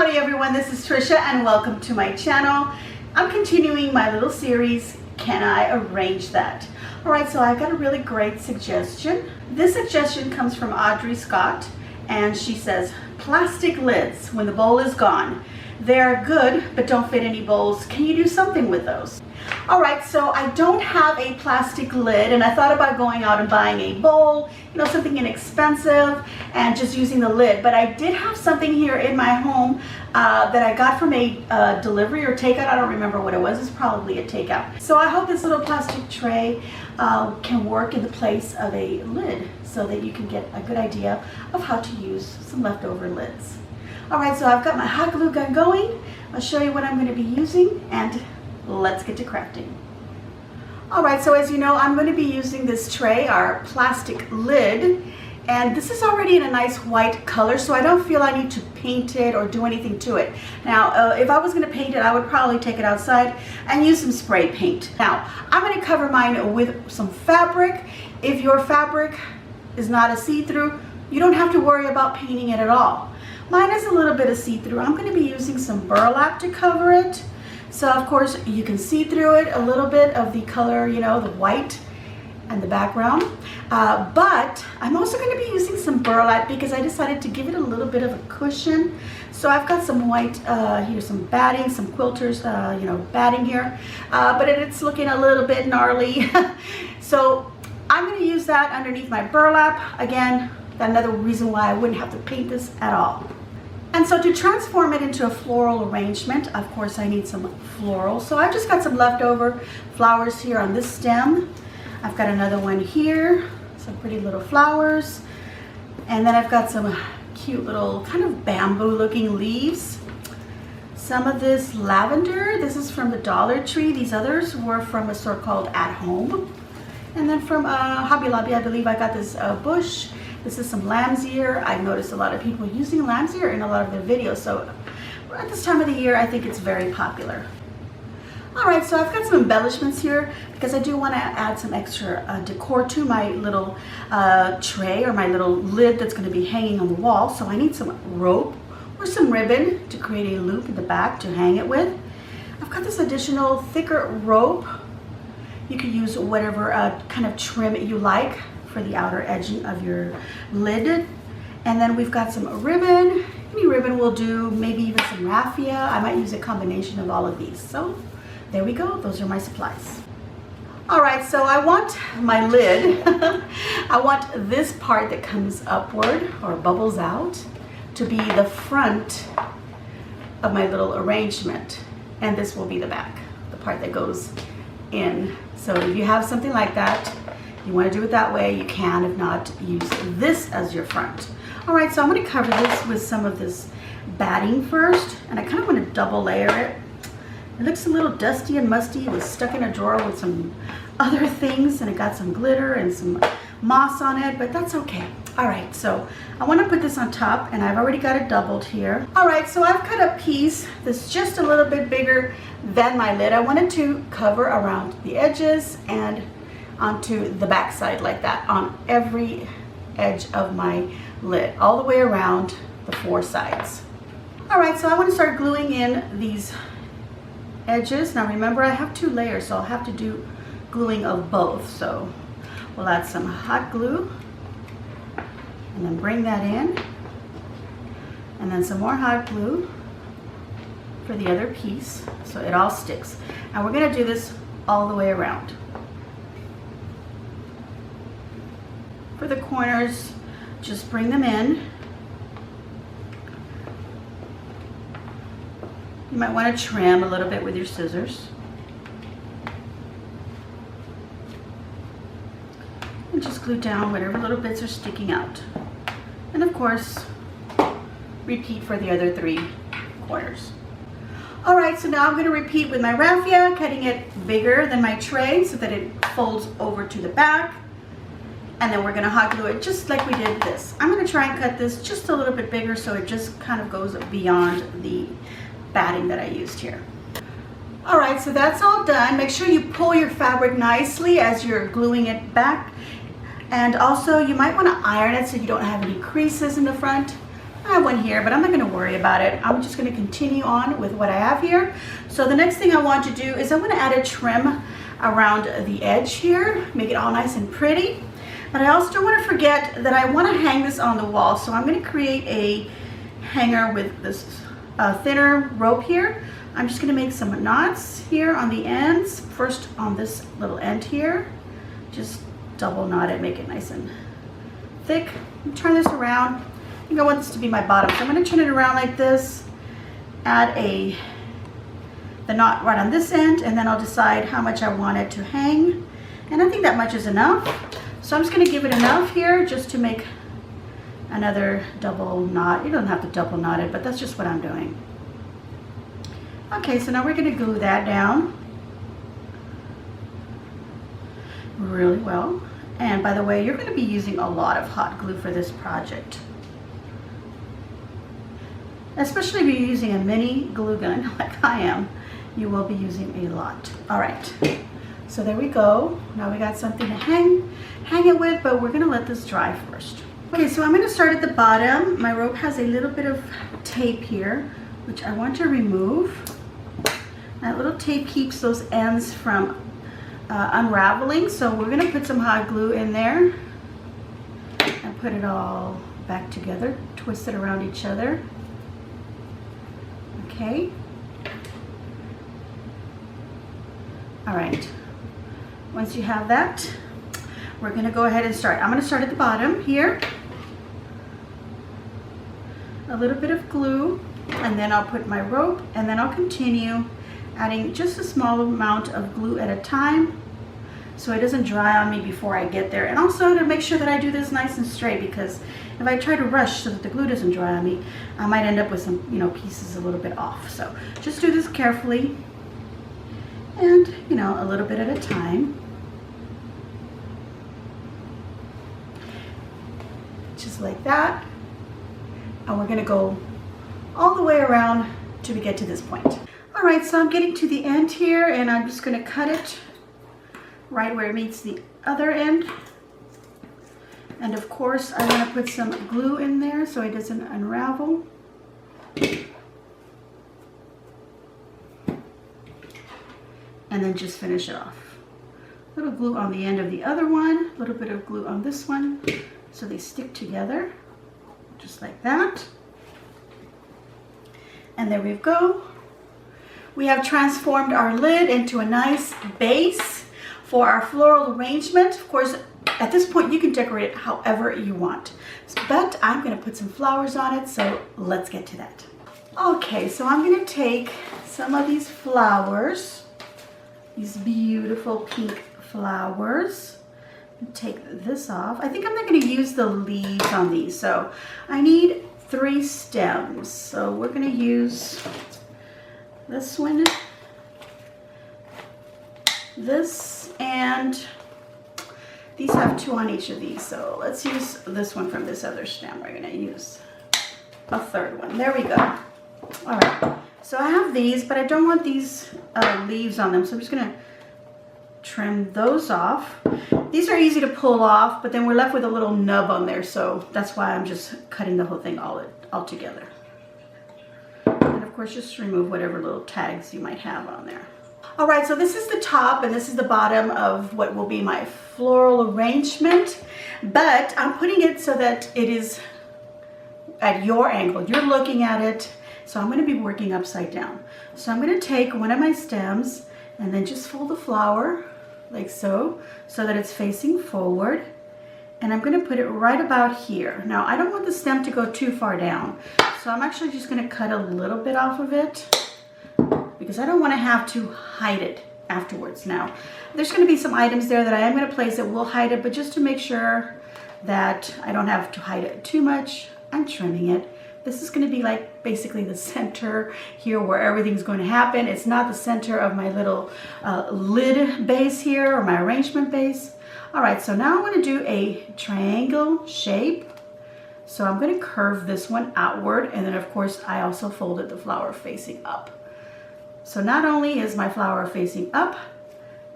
Howdy everyone, this is Trisha and welcome to my channel. I'm continuing my little series, Can I Arrange That? Alright, so I've got a really great suggestion. This suggestion comes from Audrey Scott and she says, plastic lids, when the bowl is gone. They're good, but don't fit any bowls. Can you do something with those? Alright, so I don't have a plastic lid and I thought about going out and buying a bowl, something inexpensive and just using the lid. But I did have something here in my home that I got from a delivery or takeout. I don't remember what it was. It's probably a takeout. So I hope this little plastic tray can work in the place of a lid so that you can get a good idea of how to use some leftover lids. Alright, so I've got my hot glue gun going. I'll show you what I'm going to be using and let's get to crafting. Alright, so as you know, I'm going to be using this tray, our plastic lid, and this is already in a nice white color, so I don't feel I need to paint it or do anything to it. Now, if I was going to paint it, I would probably take it outside and use some spray paint. Now, I'm going to cover mine with some fabric. If your fabric is not a see-through, you don't have to worry about painting it at all. Mine is a little bit of see-through. I'm going to be using some burlap to cover it. So of course you can see through it a little bit of the color, the white and the background. But I'm also going to be using some burlap because I decided to give it a little bit of a cushion. So I've got some white, here's some batting, some quilters, batting here. But it's looking a little bit gnarly. So I'm going to use that underneath my burlap. Again, another reason why I wouldn't have to paint this at all. And so to transform it into a floral arrangement, of course I need some floral. So I've just got some leftover flowers here on this stem. I've got another one here, some pretty little flowers. And then I've got some cute little kind of bamboo looking leaves. Some of this lavender, this is from the Dollar Tree. These others were from a store called At Home. And then from Hobby Lobby, I believe I got this bush. This is some lamb's ear. I've noticed a lot of people using lamb's ear in a lot of their videos. So at this time of the year, I think it's very popular. All right, so I've got some embellishments here because I do want to add some extra decor to my little tray or my little lid that's going to be hanging on the wall. So I need some rope or some ribbon to create a loop in the back to hang it with. I've got this additional thicker rope. You can use whatever kind of trim you like for the outer edging of your lid. And then we've got some ribbon. Any ribbon will do, maybe even some raffia. I might use a combination of all of these. So there we go, those are my supplies. All right, so I want my lid, I want this part that comes upward or bubbles out to be the front of my little arrangement. And this will be the back, the part that goes in. So if you have something like that, you want to do it that way, you can. If not, use this as your front. All right, so I'm going to cover this with some of this batting first, and I kind of want to double layer it. It looks a little dusty and musty. It was stuck in a drawer with some other things, and it got some glitter and some moss on it, but that's okay. All right, so I want to put this on top, and I've already got it doubled here. All right, so I've cut a piece that's just a little bit bigger than my lid. I wanted to cover around the edges and onto the back side like that on every edge of my lid, all the way around the four sides. All right, so I want to start gluing in these edges. Now remember, I have 2 layers, so I'll have to do gluing of both. So we'll add some hot glue and then bring that in, and then some more hot glue for the other piece so it all sticks. And we're going to do this all the way around. For the corners, just bring them in. You might want to trim a little bit with your scissors. And just glue down whatever little bits are sticking out. And of course, repeat for the other 3 corners. All right, so now I'm going to repeat with my raffia, cutting it bigger than my tray so that it folds over to the back. And then we're going to hot glue it just like we did this. I'm going to try and cut this just a little bit bigger so it just kind of goes beyond the batting that I used here. All right, so that's all done. Make sure you pull your fabric nicely as you're gluing it back. And also you might want to iron it so you don't have any creases in the front. I have one here, but I'm not going to worry about it. I'm just going to continue on with what I have here. So the next thing I want to do is I'm going to add a trim around the edge here, make it all nice and pretty. But I also don't want to forget that I want to hang this on the wall. So I'm going to create a hanger with this thinner rope here. I'm just going to make some knots here on the ends. First on this little end here, just double knot it, make it nice and thick. Turn this around. I think I want this to be my bottom, so I'm going to turn it around like this, add the knot right on this end, and then I'll decide how much I want it to hang. And I think that much is enough. So I'm just going to give it enough here just to make another double knot. You don't have to double knot it, but that's just what I'm doing. Okay, so now we're going to glue that down really well. And by the way, you're going to be using a lot of hot glue for this project. Especially if you're using a mini glue gun like I am, you will be using a lot. All right, so there we go. Now we got something to hang it with, but we're gonna let this dry first. Okay, so I'm gonna start at the bottom. My rope has a little bit of tape here, which I want to remove. That little tape keeps those ends from unraveling, so we're gonna put some hot glue in there and put it all back together, twist it around each other. Okay. All right. Once you have that, we're going to go ahead and start. I'm going to start at the bottom here. A little bit of glue, and then I'll put my rope, and then I'll continue adding just a small amount of glue at a time so it doesn't dry on me before I get there. And also to make sure that I do this nice and straight, because if I try to rush so that the glue doesn't dry on me, I might end up with some, pieces a little bit off. So just do this carefully and, a little bit at a time. Just like that. And we're gonna go all the way around till we get to this point. All right, so I'm getting to the end here, and I'm just gonna cut it right where it meets the other end. And of course, I want to put some glue in there so it doesn't unravel. And then just finish it off. A little glue on the end of the other one, a little bit of glue on this one, so they stick together, just like that. And there we go. We have transformed our lid into a nice base for our floral arrangement. Of course, at this point, you can decorate it however you want, but I'm going to put some flowers on it, so let's get to that. Okay, so I'm going to take some of these flowers, these beautiful pink flowers, and take this off. I think I'm not going to use the leaves on these, so I need 3 stems. So we're going to use this one, this, and these have 2 on each of these, so let's use this one from this other stem. We're gonna use a 3rd one. There we go. All right, so I have these, but I don't want these leaves on them, so I'm just gonna trim those off. These are easy to pull off, but then we're left with a little nub on there, so that's why I'm just cutting the whole thing all together. And of course, just remove whatever little tags you might have on there. All right, so this is the top and this is the bottom of what will be my floral arrangement, but I'm putting it so that it is at your angle. You're looking at it, so I'm going to be working upside down. So I'm going to take one of my stems and then just fold the flower like so that it's facing forward. And I'm going to put it right about here. Now, I don't want the stem to go too far down, so I'm actually just going to cut a little bit off of it, because I don't want to have to hide it afterwards. Now, there's going to be some items there that I am going to place that will hide it, but just to make sure that I don't have to hide it too much, I'm trimming it. This is going to be like basically the center here where everything's going to happen. It's not the center of my little lid base here, or my arrangement base. All right, so now I'm going to do a triangle shape. So I'm going to curve this one outward, and then of course I also folded the flower facing up. So not only is my flower facing up,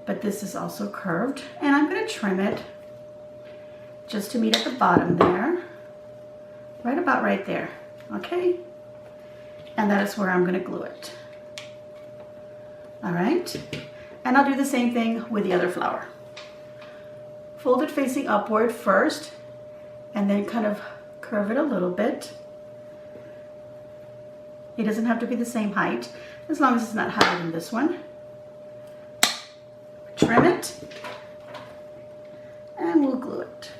but this is also curved, and I'm going to trim it just to meet at the bottom there, right about right there. okay? And that is where I'm gonna glue it. All right, and I'll do the same thing with the other flower. Fold it facing upward first, and then kind of curve it a little bit. It doesn't have to be the same height, as long as it's not higher than this one. Trim it, and we'll glue it.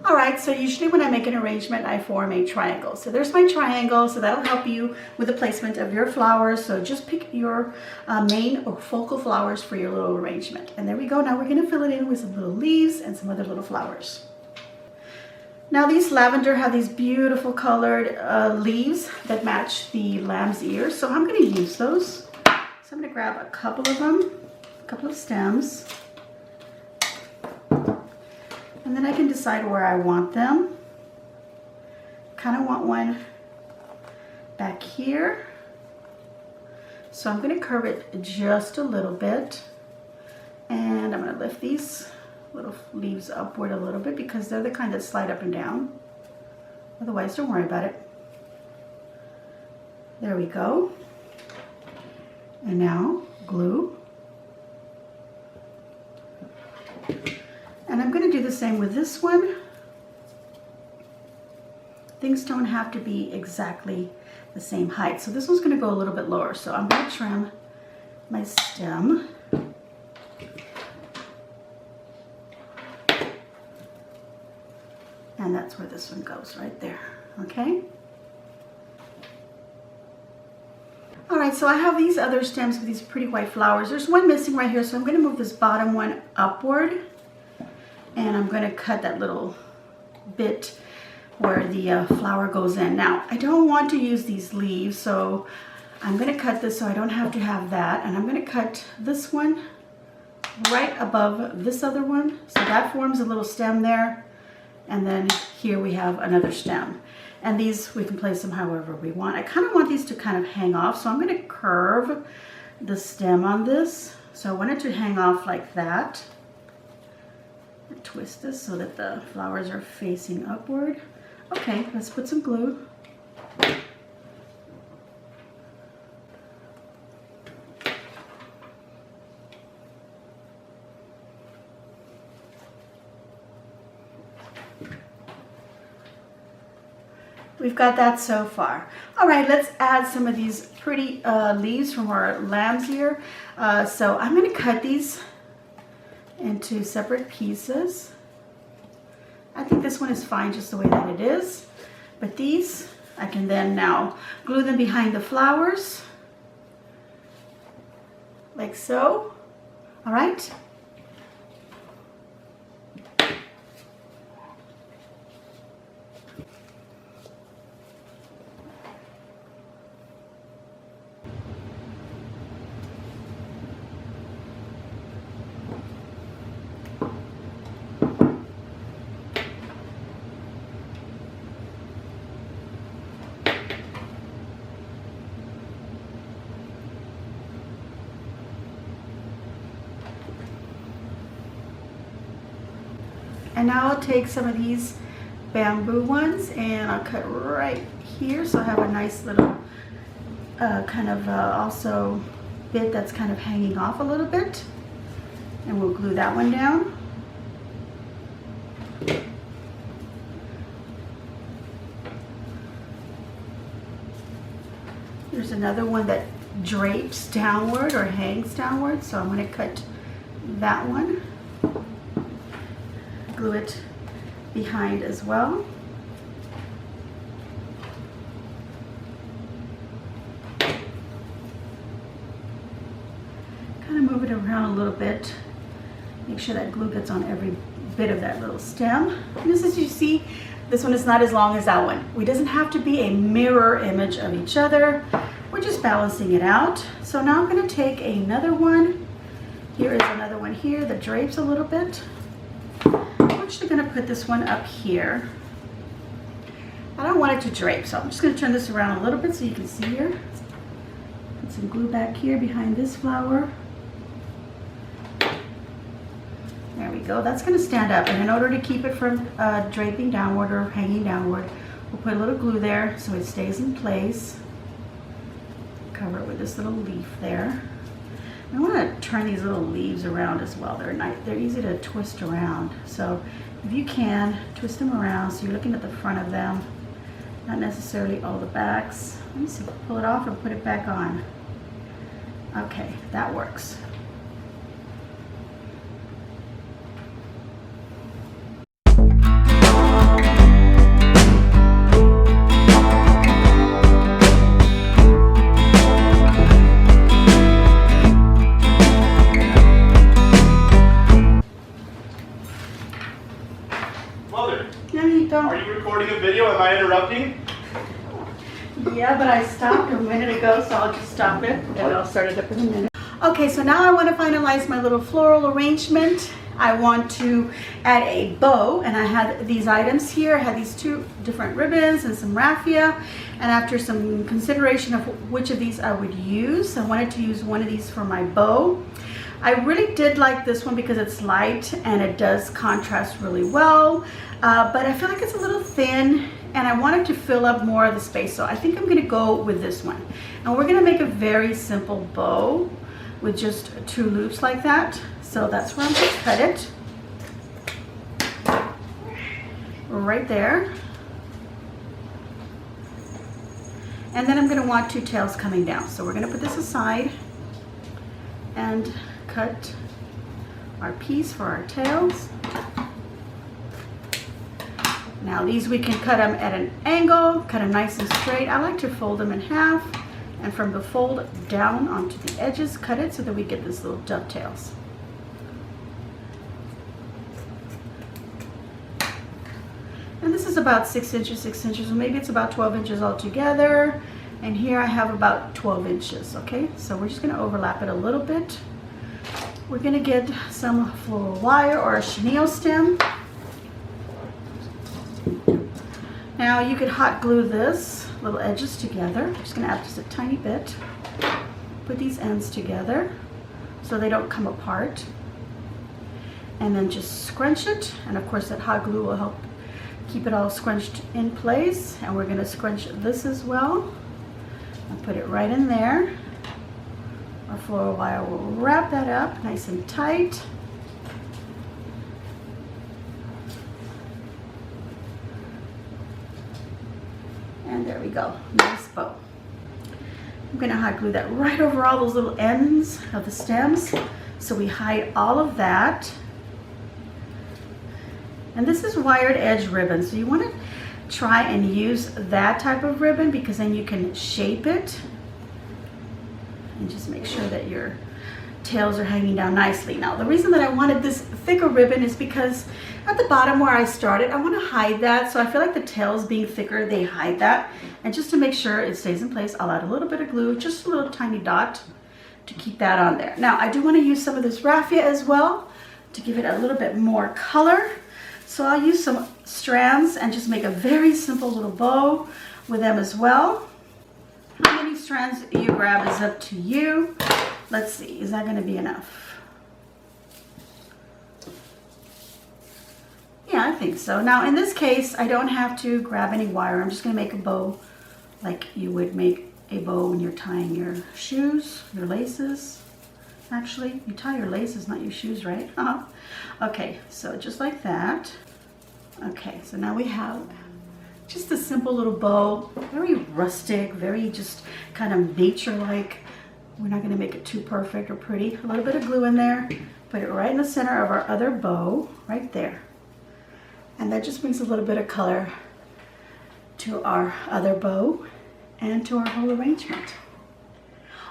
All right, so usually when I make an arrangement, I form a triangle. So there's my triangle, so that'll help you with the placement of your flowers. So just pick your main or focal flowers for your little arrangement. And there we go. Now we're gonna fill it in with some little leaves and some other little flowers. Now these lavender have these beautiful colored leaves that match the lamb's ears. So I'm gonna use those. So I'm gonna grab a couple of them, a couple of stems. And then I can decide where I want them. Kind of want one back here. So I'm going to curve it just a little bit. And I'm going to lift these little leaves upward a little bit because they're the kind that slide up and down. Otherwise, don't worry about it. There we go. And now glue. And I'm going to do the same with this one. Things don't have to be exactly the same height. So this one's going to go a little bit lower. So I'm going to trim my stem. And that's where this one goes, right there. Okay? All right, so I have these other stems with these pretty white flowers. There's one missing right here, so I'm going to move this bottom one upward. And I'm going to cut that little bit where the flower goes in. Now, I don't want to use these leaves, so I'm going to cut this so I don't have to have that. And I'm going to cut this one right above this other one. So that forms a little stem there. And then here we have another stem. And these, we can place them however we want. I kind of want these to kind of hang off, so I'm going to curve the stem on this. So I want it to hang off like that. Twist this so that the flowers are facing upward. Okay, let's put some glue. We've got that so far. All right, let's add some of these pretty leaves from our lamb's ear. So I'm going to cut these into separate pieces. I think this one is fine just the way that it is. But these, I can then now glue them behind the flowers. Like so. All right. And now I'll take some of these bamboo ones and I'll cut right here, so I have a nice little kind of also bit that's kind of hanging off a little bit. And we'll glue that one down. There's another one that drapes downward or hangs downward, so I'm going to cut that one. Glue it behind as well. Kind of move it around a little bit. Make sure that glue gets on every bit of that little stem. And just as you see, this one is not as long as that one. It doesn't have to be a mirror image of each other. We're just balancing it out. So now I'm going to take another one. Here is another one here that drapes a little bit. I'm actually going to put this one up here. I don't want it to drape, so I'm just going to turn this around a little bit so you can see here. Put some glue back here behind this flower. There we go. That's going to stand up, and in order to keep it from draping downward or hanging downward, we'll put a little glue there so it stays in place. Cover it with this little leaf there. I want to turn these little leaves around as well. They're easy to twist around. So if you can, twist them around so you're looking at the front of them, not necessarily all the backs. Let me see, pull it off and put it back on. Okay, that works. Mother, Namito. are you recording a video? Am I interrupting? Yeah, but I stopped a minute ago, so I'll just stop it and I'll start it up in a minute. Okay, so now I want to finalize my little floral arrangement. I want to add a bow, and I had these items here. I had these 2 different ribbons and some raffia, and after some consideration of which of these I would use, I wanted to use one of these for my bow. I really did like this one because it's light and it does contrast really well, but I feel like it's a little thin and I wanted to fill up more of the space, so I think I'm gonna go with this one. And we're gonna make a very simple bow with just 2 loops like that. So that's where I'm gonna cut it. Right there. And then I'm gonna want 2 tails coming down. So we're gonna put this aside and cut our piece for our tails. Now these we can cut them at an angle, cut them nice and straight. I like to fold them in half, and from the fold down onto the edges, cut it so that we get these little dovetails. And this is about 6 inches, 6 inches, or maybe it's about 12 inches altogether. And here I have about 12 inches, okay? So we're just gonna overlap it a little bit. We're gonna get some floral wire or a chenille stem. Now you could hot glue this little edges together. I'm just gonna add just a tiny bit. Put these ends together so they don't come apart. And then just scrunch it. And of course that hot glue will help keep it all scrunched in place. And we're gonna scrunch this as well. And put it right in there. Our floral wire will wrap that up nice and tight. And there we go, nice bow. I'm gonna hot glue that right over all those little ends of the stems so we hide all of that. And this is wired edge ribbon, so you wanna try and use that type of ribbon because then you can shape it and just make sure that your tails are hanging down nicely. Now the reason that I wanted this thicker ribbon is because at the bottom where I started, I want to hide that. So I feel like the tails being thicker, they hide that. And just to make sure it stays in place, I'll add a little bit of glue, just a little tiny dot to keep that on there. Now I do want to use some of this raffia as well to give it a little bit more color. So I'll use some strands and just make a very simple little bow with them as well. How many strands you grab is up to you. Let's see, is that going to be enough? Yeah, I think so. Now in this case, I don't have to grab any wire. I'm just going to make a bow like you would make a bow when you're tying your shoes, your laces. Actually, you tie your laces, not your shoes, right? Okay, so just like that. Okay, so now we have just a simple little bow, very rustic, very just kind of nature-like. We're not going to make it too perfect or pretty. A little bit of glue in there. Put it right in the center of our other bow, right there. And that just brings a little bit of color to our other bow and to our whole arrangement.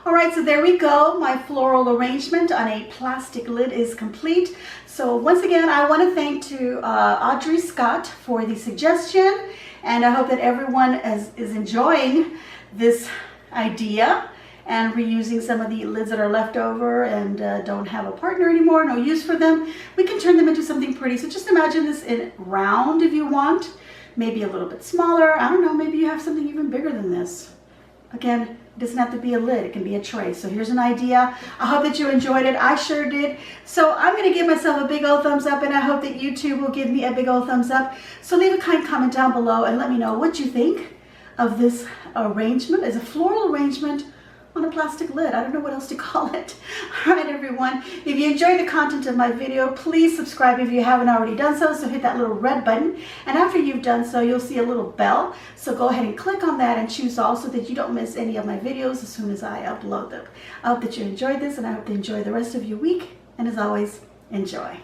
All right, so there we go. My floral arrangement on a plastic lid is complete. So once again, I want to thank Audrey Scott for the suggestion, and I hope that everyone is enjoying this idea and reusing some of the lids that are left over and don't have a partner anymore, no use for them. We can turn them into something pretty. So just imagine this in round if you want, maybe a little bit smaller. I don't know, maybe you have something even bigger than this. Again, It doesn't have to be a lid, it can be a tray. So here's an idea. I hope that you enjoyed it. I sure did. So I'm going to give myself a big old thumbs up, and I hope that you too will give me a big old thumbs up. So leave a kind comment down below and let me know what you think of this arrangement. It's a floral arrangement on a plastic lid. I don't know what else to call it. All right, everyone. If you enjoyed the content of my video, please subscribe if you haven't already done so. So hit that little red button. And after you've done so, you'll see a little bell. So go ahead and click on that and choose all so that you don't miss any of my videos as soon as I upload them. I hope that you enjoyed this, and I hope to enjoy the rest of your week. And as always, enjoy.